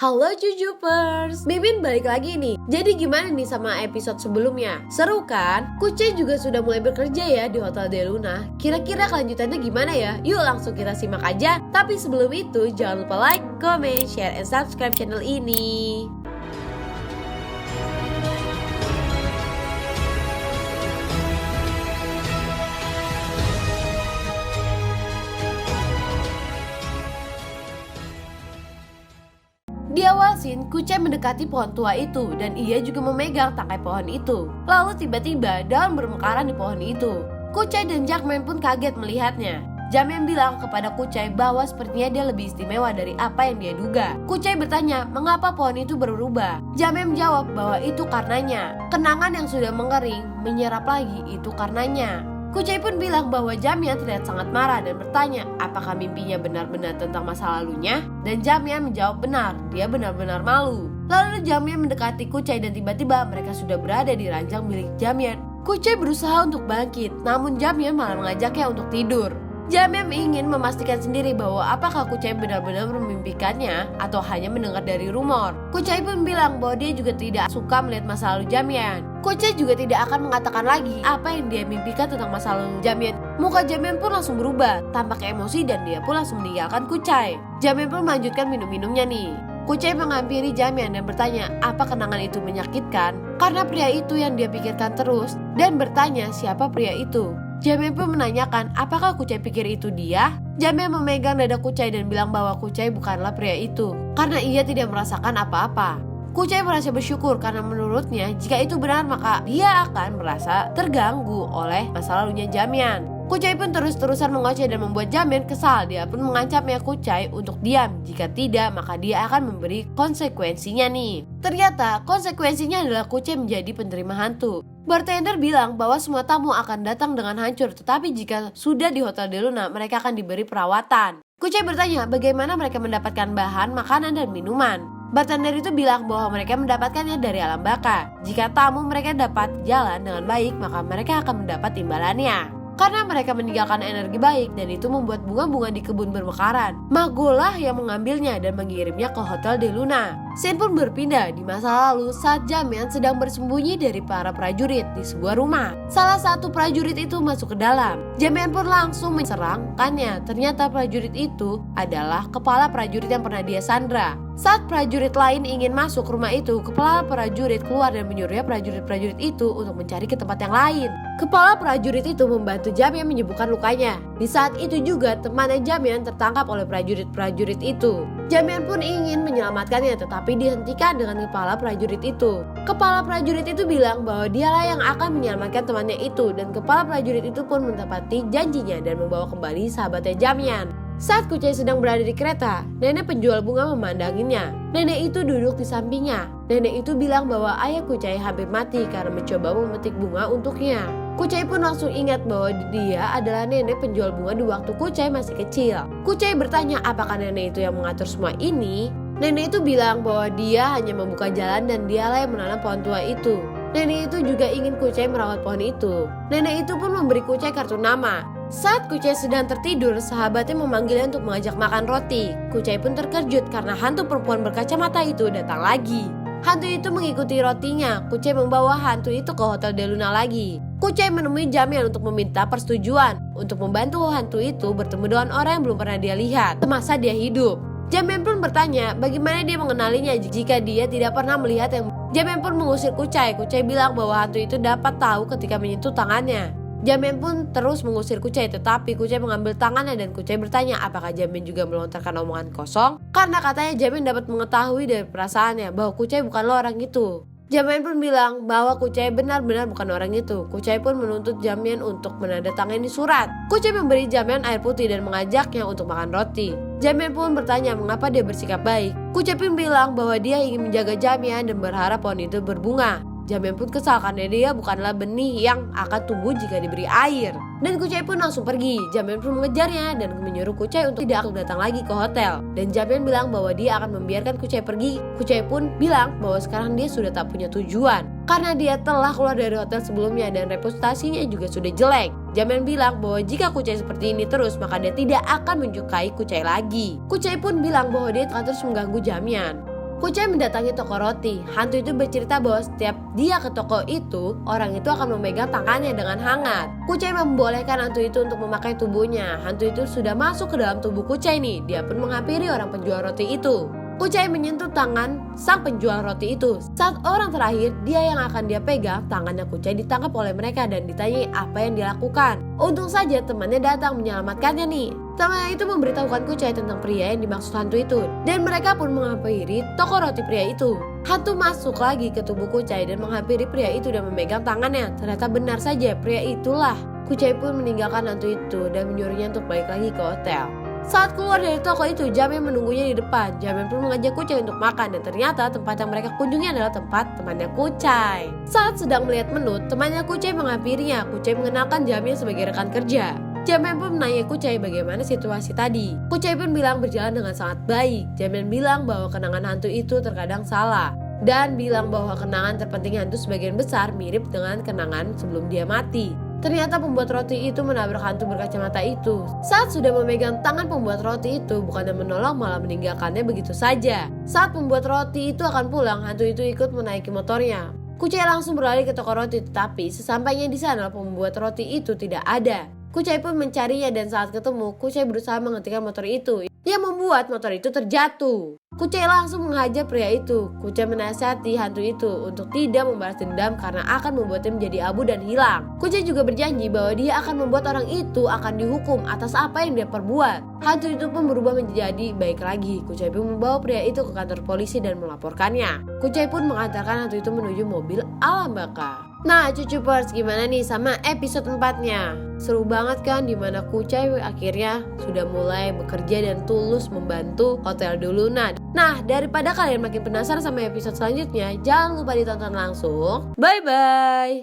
Halo Jujupers, Mimin balik lagi nih. Jadi gimana nih sama episode sebelumnya? Seru kan? Kucai juga sudah mulai bekerja ya di Hotel Del Luna. Kira-kira kelanjutannya gimana ya? Yuk langsung kita simak aja. Tapi sebelum itu jangan lupa like, comment, share, and subscribe channel ini. Di awal scene, Kucai mendekati pohon tua itu dan ia juga memegang tangkai pohon itu. Lalu tiba-tiba daun bermekaran di pohon itu. Kucai dan Jackman pun kaget melihatnya. Jackman bilang kepada Kucai bahwa sepertinya dia lebih istimewa dari apa yang dia duga. Kucai bertanya mengapa pohon itu berubah. Jackman menjawab bahwa itu karenanya. Kenangan yang sudah mengering menyerap lagi itu karenanya. Kucai pun bilang bahwa Jamian terlihat sangat marah dan bertanya apakah mimpinya benar-benar tentang masa lalunya. Dan Jamian menjawab benar, dia benar-benar malu. Lalu Jamian mendekati Kucai dan tiba-tiba mereka sudah berada di ranjang milik Jamian. Kucai berusaha untuk bangkit, namun Jamian malah mengajaknya untuk tidur. Jamian ingin memastikan sendiri bahwa apakah Kucai benar-benar memimpikannya atau hanya mendengar dari rumor. Kucai pun bilang bahwa dia juga tidak suka melihat masa lalu Jamian. Kucai juga tidak akan mengatakan lagi apa yang dia mimpikan tentang masa lalu Jamian. Muka Jamian pun langsung berubah, tampak emosi dan dia pun langsung meninggalkan Kucai. Jamian pun melanjutkan minum-minumnya nih. Kucai menghampiri Jamian dan bertanya apa kenangan itu menyakitkan karena pria itu yang dia pikirkan terus dan bertanya siapa pria itu. Jamian pun menanyakan apakah Kucai pikir itu dia. Jamian memegang dada Kucai dan bilang bahwa Kucai bukanlah pria itu karena ia tidak merasakan apa-apa. Kucai merasa bersyukur karena menurutnya jika itu benar maka dia akan merasa terganggu oleh masa lalunya Jamian. Kucai pun terus-terusan mengoceh dan membuat Jamian kesal. Dia pun mengancamnya Kucai untuk diam. Jika tidak maka dia akan memberi konsekuensinya nih. Ternyata konsekuensinya adalah Kucai menjadi penerima hantu. Bartender bilang bahwa semua tamu akan datang dengan hancur, tetapi jika sudah di Hotel Del Luna mereka akan diberi perawatan. Kucai bertanya bagaimana mereka mendapatkan bahan, makanan, dan minuman. Bartender itu bilang bahwa mereka mendapatkannya dari alam baka. Jika tamu mereka dapat jalan dengan baik, maka mereka akan mendapat imbalannya. Karena mereka meninggalkan energi baik dan itu membuat bunga-bunga di kebun bermekaran. Magolah yang mengambilnya dan mengirimnya ke Hotel Del Luna. Scene pun berpindah di masa lalu saat Jamian sedang bersembunyi dari para prajurit di sebuah rumah. Salah satu prajurit itu masuk ke dalam. Jamian pun langsung menserangkannya. Ternyata prajurit itu adalah kepala prajurit yang pernah dia sandra. Saat prajurit lain ingin masuk rumah itu, kepala prajurit keluar dan menyuruhnya prajurit-prajurit itu untuk mencari ke tempat yang lain. Kepala prajurit itu membantu Jamian menyembuhkan lukanya. Di saat itu juga temannya Jamian tertangkap oleh prajurit-prajurit itu. Jamian pun ingin menyelamatkannya tetapi dihentikan dengan kepala prajurit itu. Kepala prajurit itu bilang bahwa dialah yang akan menyelamatkan temannya itu dan kepala prajurit itu pun menepati janjinya dan membawa kembali sahabatnya Jamian. Saat Kucai sedang berada di kereta, nenek penjual bunga memandanginya. Nenek itu duduk di sampingnya. Nenek itu bilang bahwa ayah Kucai hampir mati karena mencoba memetik bunga untuknya. Kucai pun langsung ingat bahwa dia adalah nenek penjual bunga di waktu Kucai masih kecil. Kucai bertanya apakah nenek itu yang mengatur semua ini. Nenek itu bilang bahwa dia hanya membuka jalan dan dialah yang menanam pohon tua itu. Nenek itu juga ingin Kucai merawat pohon itu. Nenek itu pun memberi Kucai kartu nama. Saat Kucai sedang tertidur, sahabatnya memanggilnya untuk mengajak makan roti. Kucai pun terkejut karena hantu perempuan berkacamata itu datang lagi. Hantu itu mengikuti rotinya. Kucai membawa hantu itu ke Hotel Del Luna lagi. Kucai menemui Jamian untuk meminta persetujuan untuk membantu hantu itu bertemu dengan orang yang belum pernah dia lihat semasa dia hidup. Jamian pun bertanya bagaimana dia mengenalinya jika dia tidak pernah melihat yang. Jamian pun mengusir Kucai. Kucai bilang bahwa hantu itu dapat tahu ketika menyentuh tangannya. Jamian pun terus mengusir Kucai tetapi Kucai mengambil tangannya dan Kucai bertanya apakah Jamian juga melontarkan omongan kosong karena katanya Jamian dapat mengetahui dari perasaannya bahwa Kucai bukanlah orang itu. Jamian pun bilang bahwa Kucai benar-benar bukan orang itu. Kucai pun menuntut Jamian untuk menandatangani surat. Kucai memberi Jamian air putih dan mengajaknya untuk makan roti. Jamian pun bertanya mengapa dia bersikap baik. Kucai pun bilang bahwa dia ingin menjaga Jamian dan berharap pohon itu berbunga. Jamian pun kesal karena dia bukanlah benih yang akan tumbuh jika diberi air. Dan Kucai pun langsung pergi. Jamian pun mengejarnya dan menyuruh Kucai untuk tidak datang lagi ke hotel. Dan Jamian bilang bahwa dia akan membiarkan Kucai pergi. Kucai pun bilang bahwa sekarang dia sudah tak punya tujuan karena dia telah keluar dari hotel sebelumnya dan reputasinya juga sudah jelek. Jamian bilang bahwa jika Kucai seperti ini terus maka dia tidak akan menyukai Kucai lagi. Kucai pun bilang bahwa dia akan terus mengganggu Jamian. Kucai mendatangi toko roti. Hantu itu bercerita bahwa setiap dia ke toko itu, orang itu akan memegang tangannya dengan hangat. Kucai membolehkan hantu itu untuk memakai tubuhnya. Hantu itu sudah masuk ke dalam tubuh Kucai nih. Dia pun menghampiri orang penjual roti itu. Kucai menyentuh tangan sang penjual roti itu. Saat orang terakhir, dia yang akan dia pegang, tangannya Kucai ditangkap oleh mereka dan ditanyai apa yang dilakukan. Untung saja temannya datang menyelamatkannya nih. Temannya itu memberitahukan Kucai tentang pria yang dimaksud hantu itu. Dan mereka pun menghampiri toko roti pria itu. Hantu masuk lagi ke tubuh Kucai dan menghampiri pria itu dan memegang tangannya. Ternyata benar saja pria itulah. Kucai pun meninggalkan hantu itu dan menyuruhnya untuk balik lagi ke hotel. Saat keluar dari toko itu, Jamie menunggunya di depan. Jamie pun mengajak Kucai untuk makan dan ternyata tempat yang mereka kunjungi adalah tempat temannya Kucai. Saat sedang melihat menu, temannya Kucai menghampirinya. Kucai mengenalkan Jamie sebagai rekan kerja. Jamie pun menanya Kucai bagaimana situasi tadi. Kucai pun bilang berjalan dengan sangat baik. Jamie bilang bahwa kenangan hantu itu terkadang salah. Dan bilang bahwa kenangan terpenting hantu sebagian besar mirip dengan kenangan sebelum dia mati. Ternyata pembuat roti itu menabrak hantu berkacamata itu. Saat sudah memegang tangan pembuat roti itu, bukannya menolong malah meninggalkannya begitu saja. Saat pembuat roti itu akan pulang, hantu itu ikut menaiki motornya. Kucai langsung berlari ke toko roti, tetapi sesampainya di sana pembuat roti itu tidak ada. Kucai pun mencarinya dan saat ketemu, Kucai berusaha menghentikan motor itu yang membuat motor itu terjatuh. Kucai langsung menghajar pria itu. Kucai menasihati hantu itu untuk tidak membalas dendam karena akan membuatnya menjadi abu dan hilang. Kucai juga berjanji bahwa dia akan membuat orang itu akan dihukum atas apa yang dia perbuat. Hantu itu pun berubah menjadi baik lagi. Kucai pun membawa pria itu ke kantor polisi dan melaporkannya. Kucai pun mengantarkan hantu itu menuju mobil alam baka. Nah cucupers, gimana nih sama episode 4-nya? Seru banget kan, dimana Kucai akhirnya sudah mulai bekerja dan tulus membantu Hotel Deluna. Nah daripada kalian makin penasaran sama episode selanjutnya, jangan lupa ditonton langsung. Bye bye.